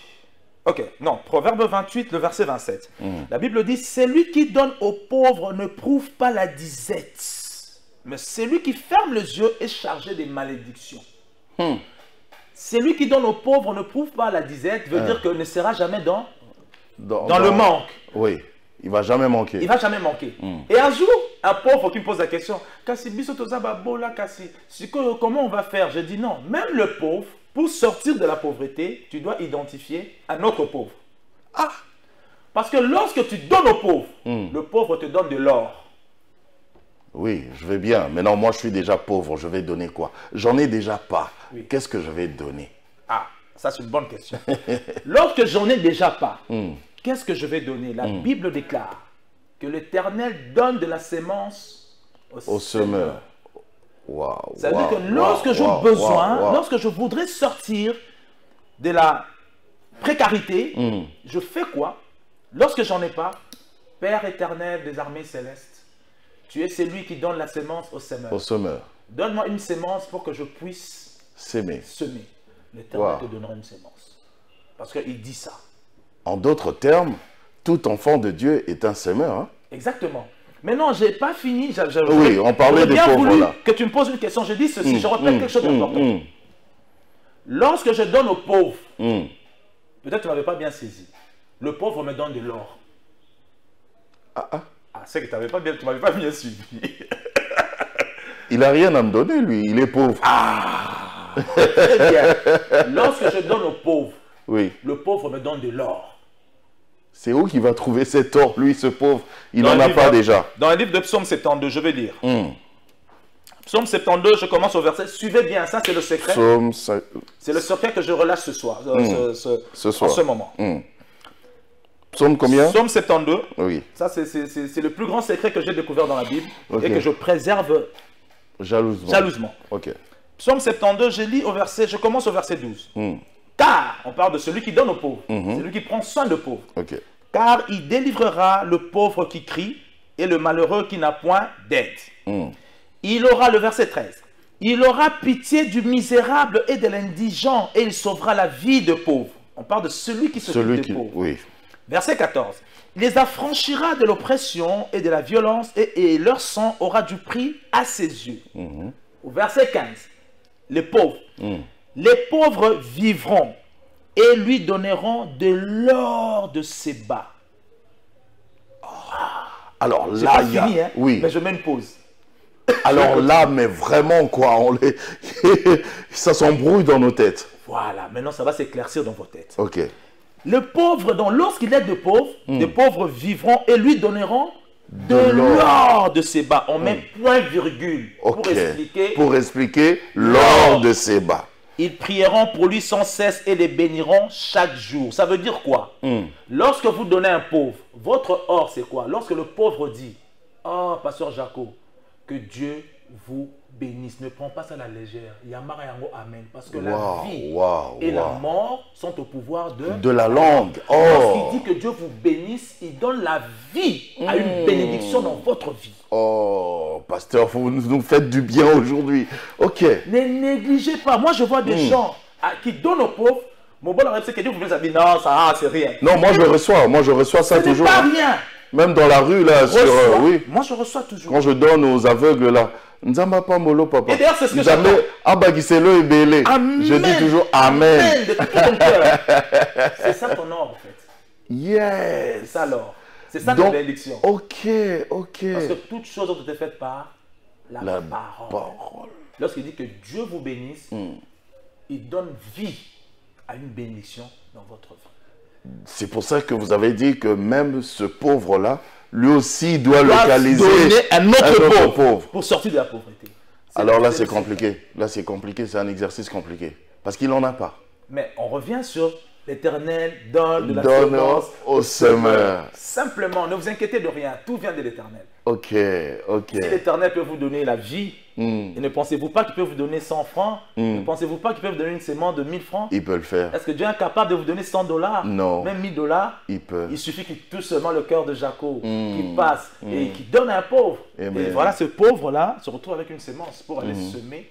Ok, non, Proverbe 28, le verset 27. La Bible dit, celui qui donne aux pauvres ne prouve pas la disette. Mais celui qui ferme les yeux est chargé des malédictions. Celui qui donne aux pauvres ne prouve pas la disette, veut dire qu'il ne sera jamais dans le manque. Oui, il ne va jamais manquer. Il ne va jamais manquer. Et un jour, un pauvre qui me pose la question, comment on va faire? Je dis non, même le pauvre, pour sortir de la pauvreté, tu dois identifier un autre pauvre. Ah! Parce que lorsque tu donnes au pauvre, le pauvre te donne de l'or. Oui, je vais bien. Maintenant, moi, je suis déjà pauvre. Je vais donner quoi? J'en ai déjà pas. Oui. Qu'est-ce que je vais donner? Ah, ça c'est une bonne question. Lorsque j'en ai déjà pas, qu'est-ce que je vais donner? La Bible déclare que l'Éternel donne de la sémence au semeur. Waouh. Ça veut dire que lorsque j'ai besoin, lorsque je voudrais sortir de la précarité, je fais quoi? Lorsque j'en ai pas, Père éternel des armées célestes, tu es celui qui donne la sémence au semeur. Au semeur. Donne-moi une sémence pour que je puisse semer. L'Éternel te donnera une sémence. Parce qu'il dit ça. En d'autres termes, tout enfant de Dieu est un semeur. Hein? Exactement. Mais non, je n'ai pas fini. Oui, on parlait des pauvres là. Que tu me poses une question. Je dis ceci, je répète quelque chose d'important. Lorsque je donne aux pauvres, peut-être que tu ne m'avais pas bien saisi. Le pauvre me donne de l'or. C'est que tu ne m'avais pas bien suivi. Il n'a rien à me donner, lui. Il est pauvre. Très bien. Lorsque je donne aux pauvres, le pauvre me donne de l'or. C'est où qu'il va trouver cet or, lui, ce pauvre? Il n'en a pas déjà. Dans le livre de Psaume 72, je vais lire. Psaume 72, je commence au verset. Suivez bien, ça c'est le secret. C'est le secret que je relâche ce soir, en ce moment. Psaume combien? Psaume 72. Oui. Ça, c'est le plus grand secret que j'ai découvert dans la Bible et que je préserve jalousement. Ok. Psaume 72, je commence au verset 12. Car, on parle de celui qui donne aux pauvres, celui qui prend soin de pauvres. Ok. Car il délivrera le pauvre qui crie et le malheureux qui n'a point d'aide. Il aura, le verset 13, il aura pitié du misérable et de l'indigent et il sauvera la vie de pauvres. On parle de celui qui s'occupe des pauvres. Oui. Verset 14. Il les affranchira de l'oppression et de la violence et leur sang aura du prix à ses yeux. Au verset 15. Les pauvres. Les pauvres vivront et lui donneront de l'or de ses bas. Alors J'ai là, pas il y a... fini, hein, oui. mais je mets une pause. Alors là, mais vraiment, quoi, ça s'embrouille dans nos têtes. Voilà, maintenant ça va s'éclaircir dans vos têtes. Ok. Le pauvre, donc, lorsqu'il est de pauvre, les pauvres vivront et lui donneront de l'or. l'or de Séba. On met point virgule Ok. pour expliquer. Pour expliquer l'or de Séba. Ils prieront pour lui sans cesse et les béniront chaque jour. Ça veut dire quoi? Lorsque vous donnez à un pauvre, votre or c'est quoi? Lorsque le pauvre dit, oh, pasteur Jaco, que Dieu vous bénisse. Ne prends pas ça à la légère. Yamara yango amen. Parce que la vie et la mort sont au pouvoir de la langue. Oh. Lorsqu'il dit que Dieu vous bénisse, il donne la vie à une bénédiction dans votre vie. Oh, pasteur, vous nous faites du bien aujourd'hui. Ok. Ne négligez pas. Moi, je vois des gens qui donnent aux pauvres. Mon bon c'est que Dieu vous bénisse. Non, ça, c'est rien. Non, moi je reçois ça toujours. Ce n'est pas rien. Même dans la rue, là, oui. Moi, je reçois toujours. Quand je donne aux aveugles, là, Nzamba pas molo, papa. Et d'ailleurs, c'est ce que j'aime. Je dis toujours Amen. Amen de tout ton cœur. C'est ça ton or, en fait. Yes. C'est ça l'or. C'est ça ta bénédiction. Ok. Parce que toute chose ont été faites par la parole. Lorsqu'il dit que Dieu vous bénisse, il donne vie à une bénédiction dans votre vie. C'est pour ça que vous avez dit que même ce pauvre-là, lui aussi doit localiser un autre pauvre pour sortir de la pauvreté. Alors là, c'est compliqué. Là, c'est compliqué. C'est un exercice compliqué. Parce qu'il n'en a pas. Mais on revient sur l'Éternel donne de la semence au semeur. Simplement, ne vous inquiétez de rien. Tout vient de l'Éternel. Ok. Si l'Éternel peut vous donner la vie, et ne pensez-vous pas qu'il peut vous donner 100 francs? Ne pensez-vous pas qu'il peut vous donner une semence de 1000 francs? Il peut le faire. Est-ce que Dieu est incapable de vous donner $100? Non. Même $1000? Il peut. Il suffit qu'il touche seulement le cœur de Jaco, qui passe et qui donne à un pauvre. Et voilà, ce pauvre-là se retrouve avec une semence pour aller semer.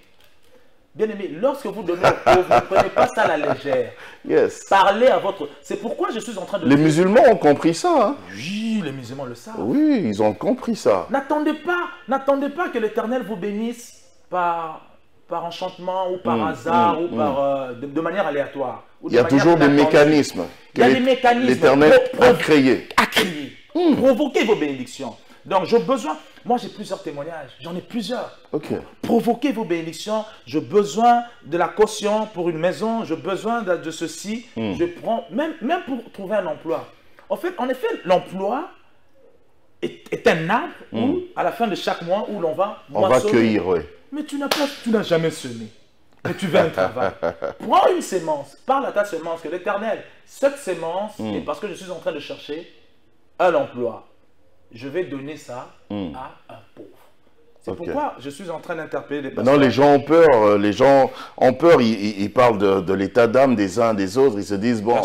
Bien aimé, lorsque vous donnez au pauvre, ne prenez pas ça à la légère. Yes. Parlez à votre... C'est pourquoi je suis en train de... Les musulmans ont compris ça. Hein? Oui, les musulmans le savent. Oui, ils ont compris ça. N'attendez pas que l'Éternel vous bénisse par enchantement ou par hasard ou par, de manière aléatoire. Il y a toujours des mécanismes. Il y a des mécanismes. L'Éternel a créé. Provoquez vos bénédictions. Donc, j'ai besoin... Moi, j'ai plusieurs témoignages. J'en ai plusieurs. Ok. Provoquez vos bénédictions. J'ai besoin de la caution pour une maison. J'ai besoin de ceci. Je prends... Même pour trouver un emploi. En effet, l'emploi est un arbre où, à la fin de chaque mois, où l'on va moissonner. On va cueillir, oui. Mais tu n'as jamais semé. Mais tu veux un travail. Prends une sémence. Parle à ta sémence que l'Éternel, cette sémence, et parce que je suis en train de chercher un emploi, je vais donner ça à un pauvre. C'est pourquoi je suis en train d'interpeller les personnes. Non, les gens ont peur. Les gens ont peur. Ils parlent de l'état d'âme des uns des autres. Ils se disent, bon,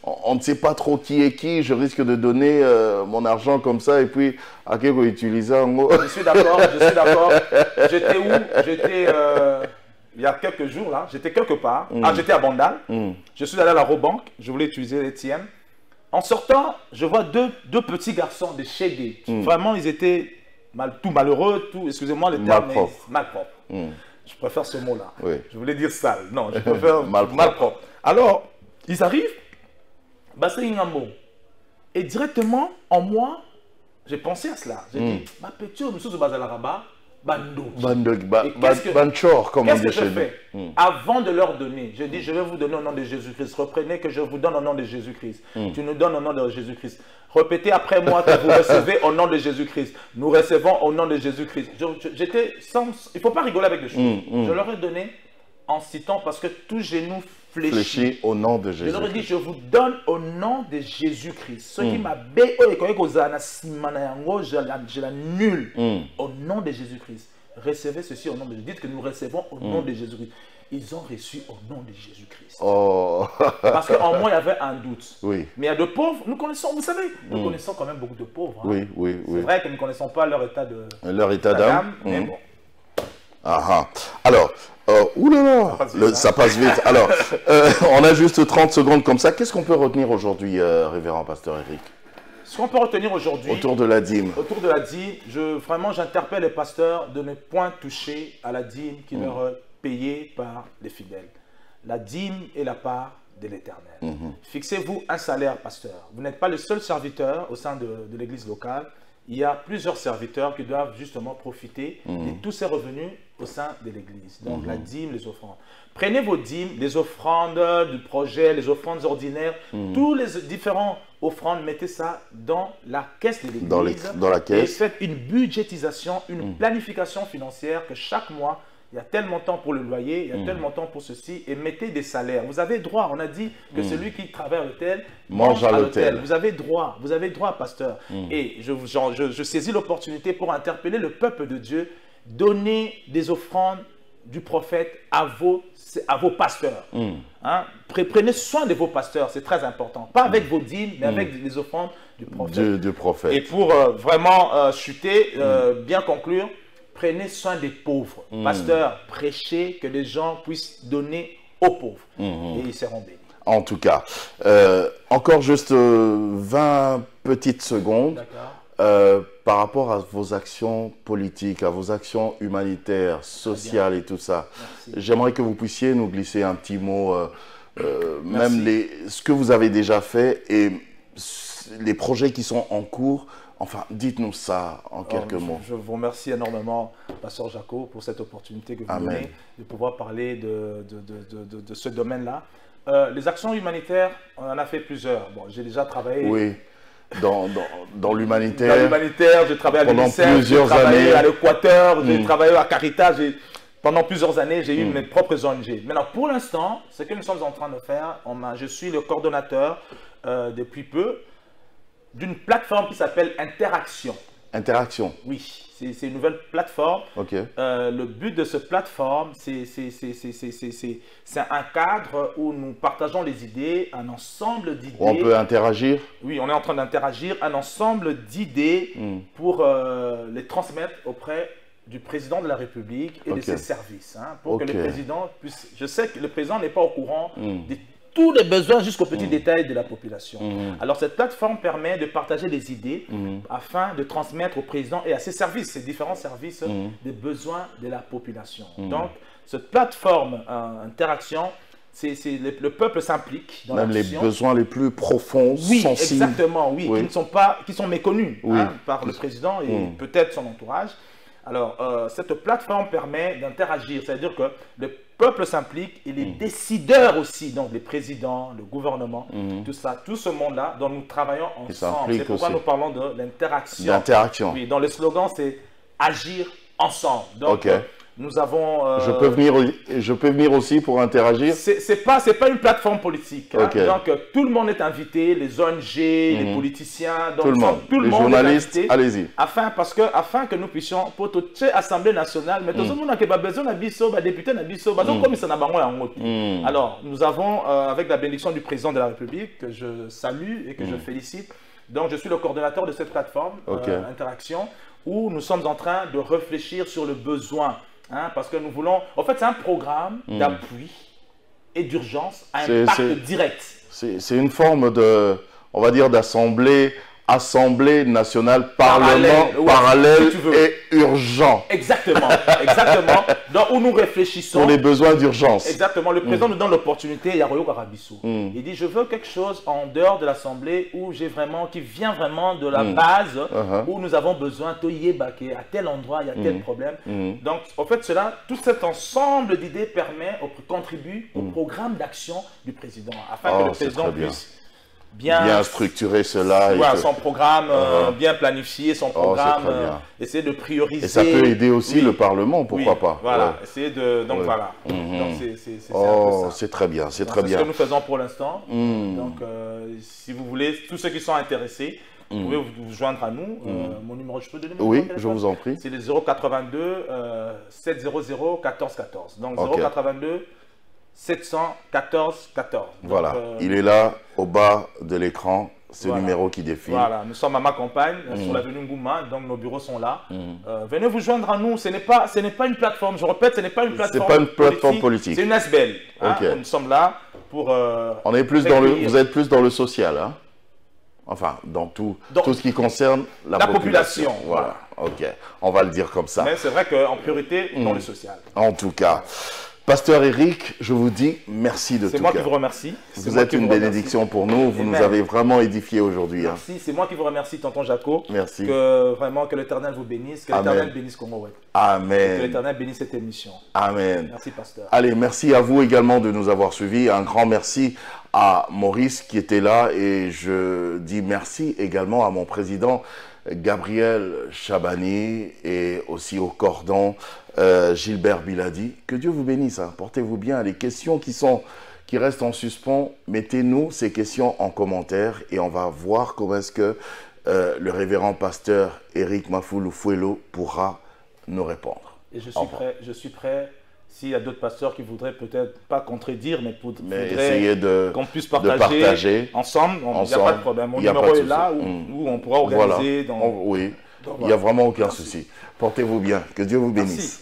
on ne sait pas trop qui est qui. Je risque de donner mon argent comme ça et puis à qui vous utilisez un mot. Je suis d'accord. J'étais où? J'étais il y a quelques jours là. J'étais quelque part. J'étais à Bandal. Je suis allé à la Robank. Je voulais utiliser l'ATM. En sortant, je vois deux petits garçons de Chégué. Vraiment, ils étaient tout malheureux, excusez-moi le terme, malpropre. Je préfère ce mot-là. Oui. Je voulais dire sale. Non, je préfère malpropre. Alors, ils arrivent, Bassé Ingambo. Et directement, en moi, j'ai pensé à cela. J'ai dit, ma petite, monsieur de Bazalaraba, Bando. Banchor, comme on dit chez nous. Qu'est-ce que je fais? Avant de leur donner, je dis, je vais vous donner au nom de Jésus-Christ. Reprenez que je vous donne au nom de Jésus-Christ. Tu nous donnes au nom de Jésus-Christ. Répétez après moi que vous recevez au nom de Jésus-Christ. Nous recevons au nom de Jésus-Christ. J'étais sans... Il ne faut pas rigoler avec des choses. Je leur ai donné en citant parce que tout genou fléchit au nom de Jésus. Je leur ai dit, je vous donne au nom de Jésus-Christ. Ce qui m'a je l'annule au nom de Jésus-Christ. Recevez ceci au nom de Jésus. Dites que nous recevons au nom de Jésus-Christ. Ils ont reçu au nom de Jésus-Christ. Oh. Parce qu'en moi, il y avait un doute. Oui. Mais il y a de pauvres, nous connaissons, vous savez, nous connaissons quand même beaucoup de pauvres. Hein. Oui. C'est vrai que nous ne connaissons pas leur état d'âme. Mais bon. Alors, ça passe vite. Alors, on a juste 30 secondes comme ça. Qu'est-ce qu'on peut retenir aujourd'hui, révérend pasteur Eric? Ce qu'on peut retenir aujourd'hui... Autour de la dîme. Autour de la dîme, vraiment, j'interpelle les pasteurs de ne point toucher à la dîme qui leur est payée par les fidèles. La dîme est la part de l'Éternel. Fixez-vous un salaire, pasteur. Vous n'êtes pas le seul serviteur au sein de l'église locale. il y a plusieurs serviteurs qui doivent justement profiter de tous ces revenus au sein de l'Église. Donc la dîme, les offrandes. Prenez vos dîmes, les offrandes du projet, les offrandes ordinaires, tous les différents offrandes, mettez ça dans la caisse de l'Église. Dans la caisse. Et faites une budgétisation, une planification financière que chaque mois, il y a tel montant pour le loyer, il y a tel montant pour ceci, et mettez des salaires. Vous avez droit, on a dit que celui qui travaille à l'hôtel mange à l'hôtel. Vous avez droit, pasteur. Et je saisis l'opportunité pour interpeller le peuple de Dieu, donner des offrandes du prophète à vos pasteurs. Hein? Prenez soin de vos pasteurs, c'est très important. Pas avec vos dîmes, mais avec les offrandes du prophète. Du prophète. Et pour vraiment chuter, bien conclure, prenez soin des pauvres. Pasteur, prêchez que les gens puissent donner aux pauvres. Et ils seront bénis. En tout cas, encore juste 20 petites secondes par rapport à vos actions politiques, à vos actions humanitaires, sociales et tout ça. J'aimerais que vous puissiez nous glisser un petit mot, même ce que vous avez déjà fait et les projets qui sont en cours. Enfin, dites-nous ça en quelques mots. Je vous remercie énormément, Pasteur Jaco, pour cette opportunité que vous donnez de pouvoir parler de ce domaine-là. Les actions humanitaires, on en a fait plusieurs. Bon, j'ai déjà travaillé... Oui, dans l'humanitaire. Dans l'humanitaire, j'ai travaillé à l'UNICEF, j'ai travaillé à l'Équateur, j'ai travaillé à Caritas. Pendant plusieurs années, j'ai eu mes propres ONG. Maintenant, pour l'instant, ce que nous sommes en train de faire, je suis le coordonnateur depuis peu d'une plateforme qui s'appelle Interaction. Interaction. Oui, c'est une nouvelle plateforme. Le but de cette plateforme, c'est un cadre où nous partageons les idées, un ensemble d'idées. On peut interagir? Oui, on est en train d'interagir, un ensemble d'idées pour les transmettre auprès du président de la République et de ses services. Hein, pour que le président puisse... Je sais que le président n'est pas au courant des tous les besoins jusqu'aux petits détails de la population. Alors cette plateforme permet de partager des idées afin de transmettre au président et à ses services, ces différents services, des besoins de la population. Donc cette plateforme Interaction, le peuple s'implique dans même les besoins les plus profonds, sensibles. Exactement, qui sont méconnus par le président et peut-être son entourage. Alors, cette plateforme permet d'interagir, c'est-à-dire que le peuple s'implique et les décideurs aussi, donc les présidents, le gouvernement, tout ça, tout ce monde-là dont nous travaillons ensemble. C'est pourquoi nous parlons de l'interaction. L'interaction. Oui, dans le slogan, c'est agir ensemble. Donc, nous avons... je peux venir aussi pour interagir? C'est pas une plateforme politique. Hein. Donc, tout le monde est invité, les ONG, les politiciens, donc, tout le monde les journalistes, allez-y. Afin que nous puissions, pour toute l'Assemblée nationale, mais tout le monde a besoin d'un biseau, d'un député, d'un biseau, comme ça n'a pas Alors, nous avons, avec la bénédiction du président de la République, que je salue et que je félicite, donc je suis le coordonnateur de cette plateforme, Interaction, où nous sommes en train de réfléchir sur le besoin. Hein, parce que nous voulons... En fait, c'est un programme d'appui et d'urgence à impact direct. C'est une forme de, on va dire, Assemblée nationale, Parlement parallèle et urgent. Exactement, exactement. Donc, où nous réfléchissons. Pour les besoins d'urgence. Exactement. Le président nous donne l'opportunité, Yaroyo Karabiso. Il dit, je veux quelque chose en dehors de l'Assemblée qui vient vraiment de la base, où nous avons besoin, à tel endroit, il y a tel problème. Donc, en fait, tout cet ensemble d'idées contribue au programme d'action du président, afin que le président puisse bien structurer cela. Son programme, bien planifier son programme, essayer de prioriser. Et ça peut aider aussi le Parlement, pourquoi pas. Voilà, essayer de... Donc voilà. C'est très bien, c'est très bien. C'est ce que nous faisons pour l'instant. Donc si vous voulez, tous ceux qui sont intéressés, vous pouvez vous joindre à nous. Mon numéro, je peux donner mon numéro de téléphone? Je vous en prie. C'est le 082 700 1414. Donc 082 714 14. Voilà, il est là, au bas de l'écran, ce numéro qui défile. Voilà, nous sommes à ma campagne, sur l'avenue Ngouma, donc nos bureaux sont là. Venez vous joindre à nous, ce n'est pas une plateforme, je répète, ce n'est pas une plateforme politique. C'est une ASBL. Nous sommes là pour... On est plus dans vous êtes plus dans le social, hein? Enfin, dans tout ce qui concerne la population. Voilà, on va le dire comme ça. Mais c'est vrai qu'en priorité, dans le social. En tout cas... Pasteur Eric, je vous dis merci de tout cœur. C'est moi qui vous remercie. Vous êtes une bénédiction pour nous. Vous nous avez vraiment édifiés aujourd'hui. Merci. C'est moi qui vous remercie, tonton Jaco. Merci. Que vraiment que l'Éternel vous bénisse. Que l'Éternel bénisse Congo Web. Amen. Que l'Éternel bénisse cette émission. Amen. Merci, pasteur. Allez, merci à vous également de nous avoir suivis. Un grand merci à Maurice qui était là. Et je dis merci également à mon président Gabriel Chabani et aussi au cordon Gilbert Biladi. Que Dieu vous bénisse. Hein. Portez-vous bien. Les questions qui restent en suspens, mettez-nous ces questions en commentaire et on va voir comment est-ce que le révérend pasteur Eric Mafoulou Fouelo pourra nous répondre. Et je suis prêt. S'il y a d'autres pasteurs qui voudraient peut-être pas contredire, mais essayer qu'on puisse partager ensemble, il n'y a pas de problème. Mon numéro est là où on pourra organiser. Voilà. Oui, il n'y a vraiment aucun souci. Portez-vous bien. Que Dieu vous bénisse. Merci.